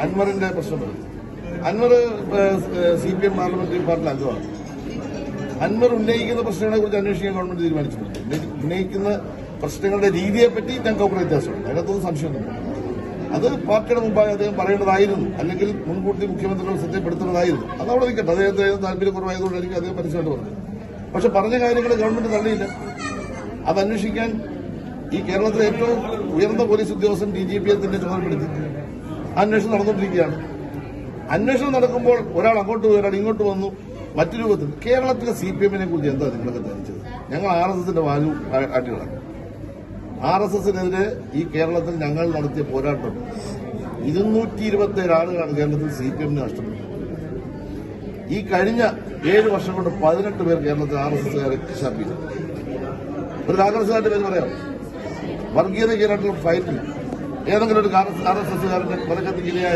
അൻവറിന്റെ പ്രശ്നം. Anwar CPM parliamentary പാർട്ടിയിലെ അംഗമാണ്. അൻവർ ഉന്നയിക്കുന്ന പ്രശ്നങ്ങളെ കുറിച്ച് അന്വേഷിക്കാൻ ഗവൺമെന്റ് തീരുമാനിച്ചിട്ടുണ്ട്. ഉന്നയിക്കുന്ന പ്രശ്നങ്ങളുടെ രീതിയെപ്പറ്റി ഞങ്ങൾക്ക് അഭിപ്രായ വ്യത്യാസമുണ്ട്. അതിനകത്തൊന്നും സംശയമൊന്നുമില്ല. അത് പാർട്ടിയുടെ മുമ്പായി അദ്ദേഹം പറയേണ്ടതായിരുന്നു, അല്ലെങ്കിൽ മുൻകൂട്ടി മുഖ്യമന്ത്രിയുടെ ശ്രദ്ധപ്പെടുത്തേണ്ടതായിരുന്നു. അതവിടെ നിൽക്കട്ടെ. അദ്ദേഹത്തിന് താല്പര്യക്കുറവായതുകൊണ്ടായിരിക്കും അദ്ദേഹം പരസ്യമായിട്ട് പറഞ്ഞത്. പക്ഷെ പറഞ്ഞ കാര്യങ്ങൾ ഗവൺമെന്റ് തള്ളിയില്ല. അത് അന്വേഷിക്കാൻ ഈ കേരളത്തിലെ ഏറ്റവും ഉയർന്ന പോലീസ് ഉദ്യോഗസ്ഥൻ DGPയെ തന്നെ ചുമതലപ്പെടുത്തി. അന്വേഷണം നടന്നുകൊണ്ടിരിക്കുകയാണ്. അന്വേഷണം നടക്കുമ്പോൾ ഒരാൾ അങ്ങോട്ട് പോയി, ഒരാൾ ഇങ്ങോട്ട് വന്നു. മറ്റു രൂപത്തിൽ കേരളത്തിലെ CPMനെ കുറിച്ച് എന്താ നിങ്ങളൊക്കെ ധരിച്ചത്? ഞങ്ങൾ RSSന്റെ വാല്യൂ ആട്ടികളാണ്. RSSനെതിരെ ഈ കേരളത്തിൽ ഞങ്ങൾ നടത്തിയ പോരാട്ടം 227 ആളുകളാണ് കേരളത്തിൽ CPMന് നഷ്ടപ്പെട്ടത്. ഈ കഴിഞ്ഞ 7 വർഷം കൊണ്ട് 18 പേർ കേരളത്തിൽ RSSകാരെ ശാപിച്ചു. ഒരു കോൺഗ്രസുകാരുടെ പേര് പറയാം. വർഗീയതയ്ക്കെതിരായിട്ടുള്ള ഫൈറ്റിൽ ഏതെങ്കിലും ഒരു RSSകാരന്റെ കൊലക്കത്തിക്കിരയായ